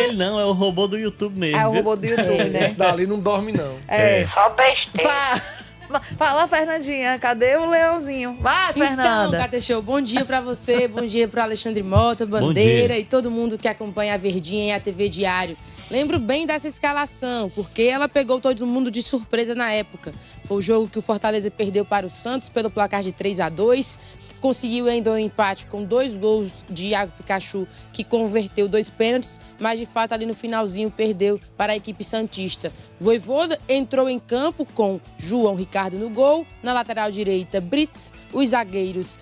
ele não, é o robô do YouTube mesmo. É o robô do YouTube, né? Esse dali não dorme, não. Só besteira. Fala, Fernandinha, cadê o leãozinho? Vai, Fernanda. Então, Gata Show, bom dia pra você, bom dia pro Alexandre Mota, Bandeira e todo mundo que acompanha a Verdinha e a TV Diário. Lembro bem dessa escalação, porque ela pegou todo mundo de surpresa na época. Foi o jogo que o Fortaleza perdeu para o Santos pelo placar de 3-2. Conseguiu ainda um empate com 2 gols de Iago Pikachu, que converteu 2 pênaltis, mas de fato ali no finalzinho perdeu para a equipe santista. Vojvoda entrou em campo com João Ricardo no gol, na lateral direita Brits, os zagueiros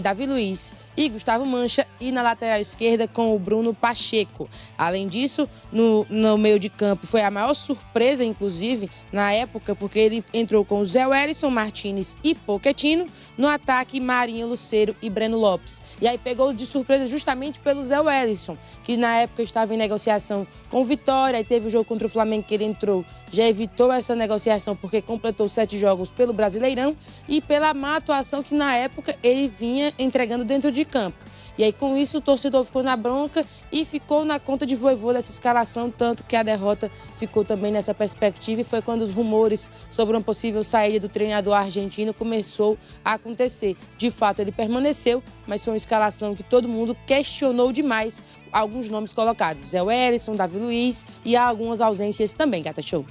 Davi Luiz e Gustavo Mancha, e na lateral esquerda com o Bruno Pacheco. Além disso, no meio de campo foi a maior surpresa, inclusive, na época, porque ele entrou com o Zé Wellison, Martínez e Pochettino, no ataque Marinho, Lucero e Breno Lopes. E aí pegou de surpresa justamente pelo Zé Wellison, que na época estava em negociação com o Vitória, e teve o jogo contra o Flamengo que ele entrou, já evitou essa negociação porque completou 7 jogos pelo Brasileirão e pela má atuação que na época ele vinha entregando dentro de campo. E aí, com isso, o torcedor ficou na bronca e ficou na conta de Vojvoda dessa escalação, tanto que a derrota ficou também nessa perspectiva, e foi quando os rumores sobre uma possível saída do treinador argentino começou a acontecer. De fato, ele permaneceu, mas foi uma escalação que todo mundo questionou demais alguns nomes colocados. Zé Wellison, Davi Luiz, e há algumas ausências também, Gata Show.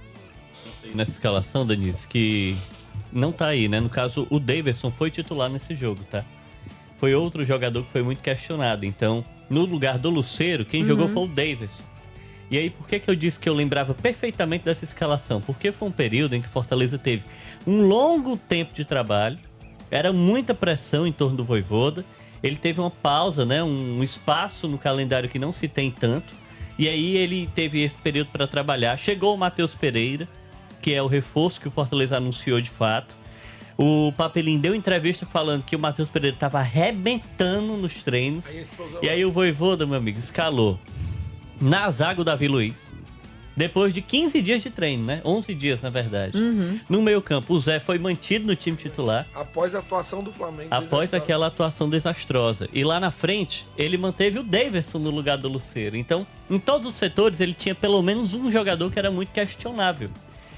Nessa escalação, Denise, que não tá aí, né? No caso, o Daverson foi titular nesse jogo, tá? Foi outro jogador que foi muito questionado. Então, no lugar do Lucero, quem jogou foi o Daverson. E aí, por que eu disse que eu lembrava perfeitamente dessa escalação? Porque foi um período em que Fortaleza teve um longo tempo de trabalho, era muita pressão em torno do Vojvoda, ele teve uma pausa, né? Um espaço no calendário que não se tem tanto, e aí ele teve esse período para trabalhar. Chegou o Matheus Pereira, que é o reforço que o Fortaleza anunciou de fato. O Papelinho deu entrevista falando que o Matheus Pereira estava arrebentando nos treinos. E aí o Vojvoda, meu amigo, escalou na zaga o Davi Luiz. Depois de 15 dias de treino, né? 11 dias, na verdade. No meio campo, o Zé foi mantido no time titular. Após a atuação do Flamengo. Após aquela atuação desastrosa. E lá na frente, ele manteve o Daverson no lugar do Lucero. Então, em todos os setores, ele tinha pelo menos um jogador que era muito questionável.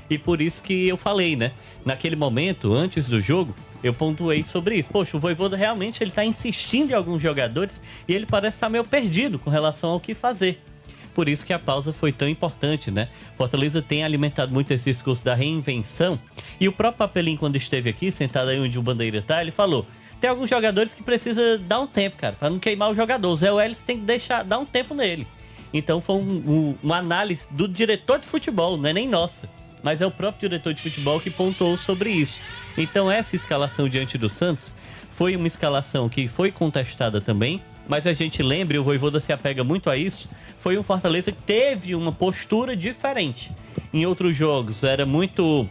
E por isso que eu falei, né? Naquele momento, antes do jogo, eu pontuei sobre isso. Poxa, o Vojvoda realmente ele tá insistindo em alguns jogadores e ele parece estar meio perdido com relação ao que fazer. Por isso que a pausa foi tão importante, né? Fortaleza tem alimentado muito esse discurso da reinvenção. E o próprio Papelinho, quando esteve aqui, sentado aí onde o Bandeira tá, ele falou: tem alguns jogadores que precisa dar um tempo, cara, para não queimar o jogador. O Zé Wellison tem que dar um tempo nele. Então foi uma análise do diretor de futebol, não é nem nossa. Mas é o próprio diretor de futebol que pontuou sobre isso. Então essa escalação diante do Santos foi uma escalação que foi contestada também, mas a gente lembra, e o Vojvoda se apega muito a isso, foi um Fortaleza que teve uma postura diferente. Em outros jogos era muito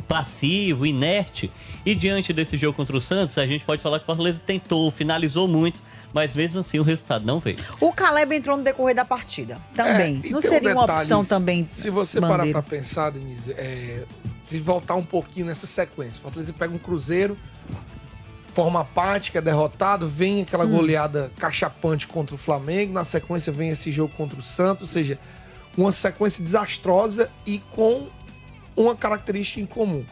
passivo, inerte, e diante desse jogo contra o Santos, a gente pode falar que o Fortaleza tentou, finalizou muito, mas mesmo assim o resultado não veio. O Caleb entrou no decorrer da partida também. Não seria uma opção também? Se você parar pra pensar, Denise, se voltar um pouquinho nessa sequência, Fortaleza pega um Cruzeiro, forma apática, é derrotado, vem aquela goleada cachapante contra o Flamengo, na sequência vem esse jogo contra o Santos, ou seja, uma sequência desastrosa e com uma característica em comum.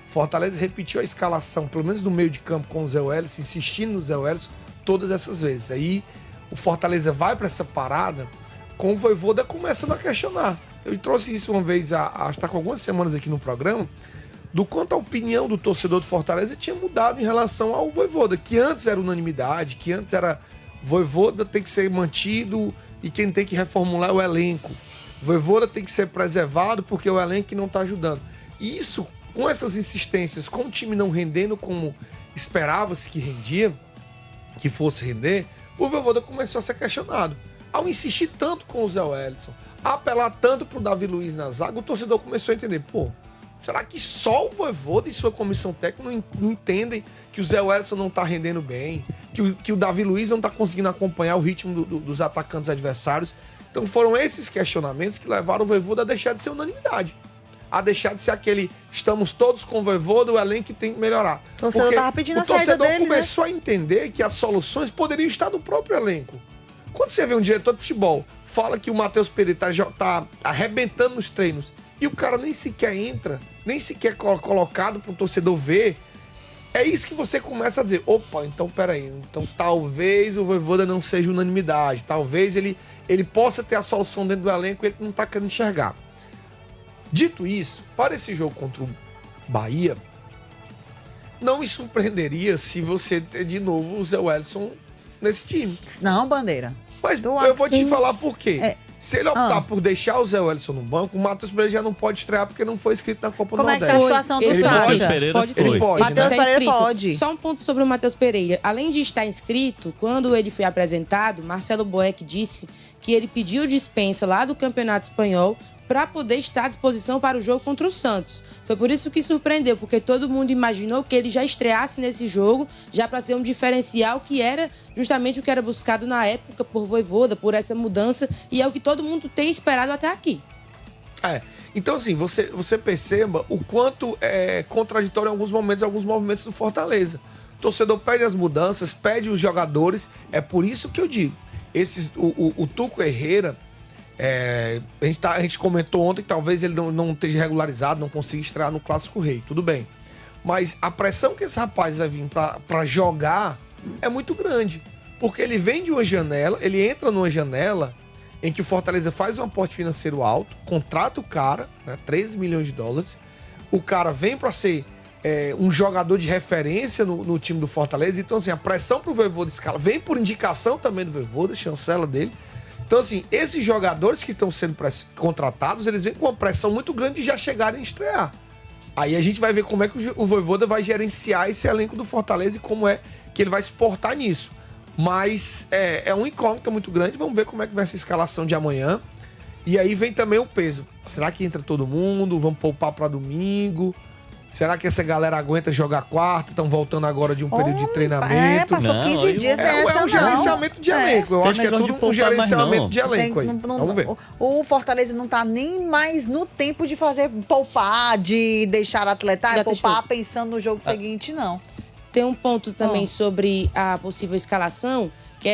Fortaleza repetiu a escalação, pelo menos no meio de campo com o Zé Wellison, insistindo no Zé Wellison, todas essas vezes. Aí o Fortaleza vai para essa parada com o Vojvoda começando a questionar. Eu trouxe isso uma vez, acho que tá com algumas semanas aqui no programa, do quanto a opinião do torcedor do Fortaleza tinha mudado em relação ao Vojvoda, que antes era unanimidade, que antes era Vojvoda tem que ser mantido e quem tem que reformular é o elenco. Vojvoda tem que ser preservado porque é o elenco que não está ajudando. E isso, com essas insistências, com o time não rendendo como esperava-se que rendia, que fosse render, o Vojvoda começou a ser questionado. Ao insistir tanto com o Zé Wellison, apelar tanto pro Davi Luiz na zaga, o torcedor começou a entender, será que só o Vojvoda e sua comissão técnica não entendem que o Zé Wellison não tá rendendo bem, que o Davi Luiz não tá conseguindo acompanhar o ritmo dos atacantes adversários? Então foram esses questionamentos que levaram o Vojvoda a deixar de ser unanimidade, a deixar de ser aquele estamos todos com o Vojvoda, o elenco que tem que melhorar. O torcedor tava pedindo a saída dele, o torcedor começou a entender que as soluções poderiam estar no próprio elenco. Quando você vê um diretor de futebol fala que o Matheus Pereira tá arrebentando nos treinos e o cara nem sequer entra, nem sequer colocado pro torcedor ver, é isso que você começa a dizer, opa, então peraí, então talvez o Vojvoda não seja unanimidade, talvez ele possa ter a solução dentro do elenco e ele não tá querendo enxergar. Dito isso, para esse jogo contra o Bahia, não me surpreenderia se você ter de novo o Zé Wellison nesse time. Não, Bandeira. Mas eu vou te falar por quê. Se ele optar por deixar o Zé Wellison no banco, o Matheus Pereira já não pode estrear porque não foi inscrito na Copa do Nordeste. Como é que tá a situação do Sacha? Pode sim. Matheus Pereira pode. Só um ponto sobre o Matheus Pereira. Além de estar inscrito, quando ele foi apresentado, Marcelo Boeck disse que ele pediu dispensa lá do Campeonato Espanhol para poder estar à disposição para o jogo contra o Santos. Foi por isso que surpreendeu, porque todo mundo imaginou que ele já estreasse nesse jogo, já para ser um diferencial, que era justamente o que era buscado na época por Vojvoda, por essa mudança, e é o que todo mundo tem esperado até aqui. Então assim, você perceba o quanto é contraditório em alguns movimentos do Fortaleza. O torcedor pede as mudanças, pede os jogadores, é por isso que eu digo, o Tuco Herrera, a gente comentou ontem que talvez ele não esteja regularizado, não consiga estrear no Clássico Rei, tudo bem. Mas a pressão que esse rapaz vai vir pra jogar é muito grande. Porque ele vem de uma janela, ele entra numa janela em que o Fortaleza faz um aporte financeiro alto, contrata o cara, né, 13 milhões de dólares, o cara vem para ser um jogador de referência no time do Fortaleza, então assim, a pressão pro Vojvoda escala, vem por indicação também do Vojvoda, chancela dele. Então, assim, esses jogadores que estão sendo contratados, eles vêm com uma pressão muito grande de já chegarem a estrear. Aí a gente vai ver como é que o Vojvoda vai gerenciar esse elenco do Fortaleza e como é que ele vai se portar nisso. Mas é uma incógnita muito grande, vamos ver como é que vai ser a escalação de amanhã. E aí vem também o peso. Será que entra todo mundo? Vamos poupar para domingo? Será que essa galera aguenta jogar quarta? Estão voltando agora de um período de treinamento? Passou 15 dias dessa, é um gerenciamento de elenco. Eu acho que é tudo um gerenciamento de elenco aí. Vamos ver. O Fortaleza não tá nem mais no tempo de fazer poupar, de deixar atleta poupar pensando no jogo seguinte, não. Tem um ponto também sobre a possível escalação, que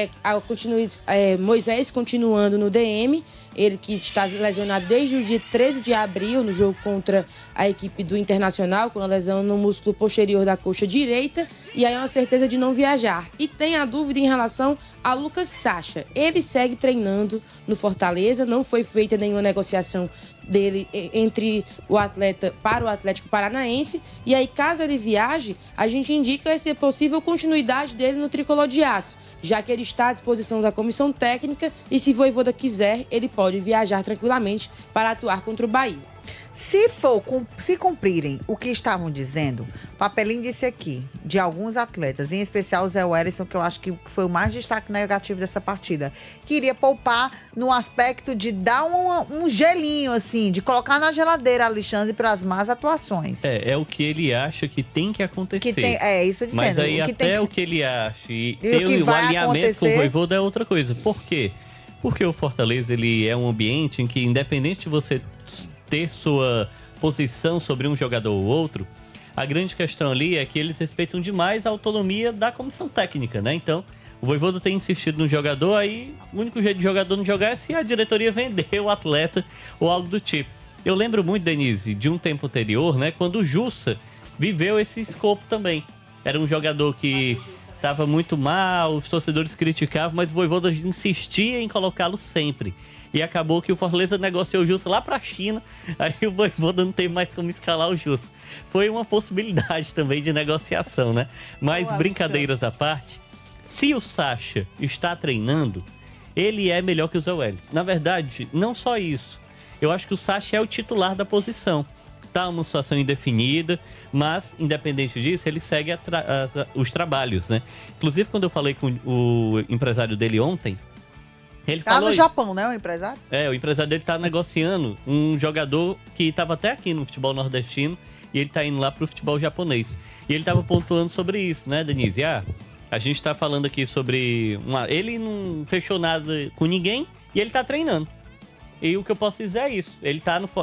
é Moisés continuando no DM, ele que está lesionado desde o dia 13 de abril, no jogo contra a equipe do Internacional, com a lesão no músculo posterior da coxa direita, e aí é uma certeza de não viajar. E tem a dúvida em relação a Lucas Sacha. Ele segue treinando no Fortaleza, não foi feita nenhuma negociação dele entre o atleta para o Atlético Paranaense, e aí caso ele viaje, a gente indica essa possível continuidade dele no Tricolor de Aço, já que ele está à disposição da comissão técnica e se Vojvoda quiser, ele pode viajar tranquilamente para atuar contra o Bahia. Se cumprirem o que estavam dizendo, Papelinho disse aqui, de alguns atletas, em especial o Zé Wellison, que eu acho que foi o mais destaque negativo dessa partida, que iria poupar no aspecto de dar um gelinho, assim, de colocar na geladeira, Alexandre, para as más atuações. É o que ele acha que tem que acontecer. Isso dizendo. Mas aí o que ele acha e o alinhamento com o Vojvoda é outra coisa. Por quê? Porque o Fortaleza, ele é um ambiente em que, independente de você ter sua posição sobre um jogador ou outro, a grande questão ali é que eles respeitam demais a autonomia da comissão técnica, né? Então, o Vojvoda tem insistido no jogador, aí o único jeito de jogador não jogar é se a diretoria vender o atleta ou algo do tipo. Eu lembro muito, Denise, de um tempo anterior, né? Quando o Jussa viveu esse escopo também. Era um jogador que estava muito mal, os torcedores criticavam, mas o Vojvoda insistia em colocá-lo sempre. E acabou que o Fortaleza negociou o Jussa lá pra China, aí o Vojvoda não tem mais como escalar o Jussa. Foi uma possibilidade também de negociação, né? Mas brincadeiras à parte, se o Sacha está treinando, ele é melhor que o Zé Wellison. Na verdade, não só isso. Eu acho que o Sacha é o titular da posição. Tá uma situação indefinida, mas, independente disso, ele segue os trabalhos, né? Inclusive, quando eu falei com o empresário dele ontem, ele falou no Japão, né, o empresário? O empresário dele tá negociando um jogador que estava até aqui no futebol nordestino e ele tá indo lá pro futebol japonês. E ele tava pontuando sobre isso, né, Denise? A gente tá falando aqui sobre... Ele não fechou nada com ninguém e ele tá treinando. E o que eu posso dizer é isso.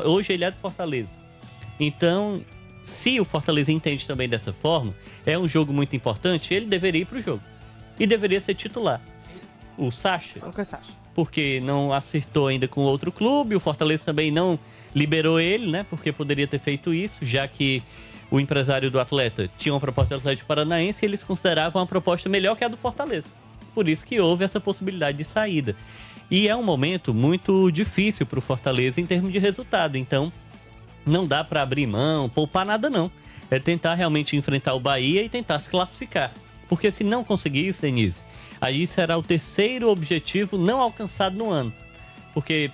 Hoje ele é do Fortaleza. Então, se o Fortaleza entende também dessa forma, é um jogo muito importante, ele deveria ir pro jogo. E deveria ser titular. O Sacha, porque não acertou ainda com outro clube. O Fortaleza também não liberou ele, né? Porque poderia ter feito isso, já que o empresário do atleta tinha uma proposta do Atlético Paranaense e eles consideravam uma proposta melhor que a do Fortaleza. Por isso que houve essa possibilidade de saída. E é um momento muito difícil para o Fortaleza em termos de resultado. Então, não dá para abrir mão, poupar nada não. É tentar realmente enfrentar o Bahia e tentar se classificar. Porque se não conseguir isso, Denise, aí será o terceiro objetivo não alcançado no ano. Porque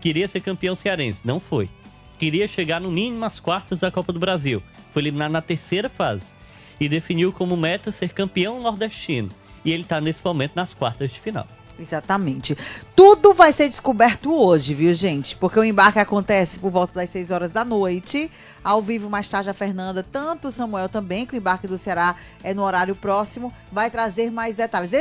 queria ser campeão cearense, não foi. Queria chegar no mínimo às quartas da Copa do Brasil. Foi eliminado na terceira fase. E definiu como meta ser campeão nordestino. E ele está nesse momento nas quartas de final. Exatamente. Tudo vai ser descoberto hoje, viu, gente? Porque o embarque acontece por volta das 6 horas da noite. Ao vivo, mais tarde, a Fernanda, tanto o Samuel também, que o embarque do Ceará é no horário próximo, vai trazer mais detalhes.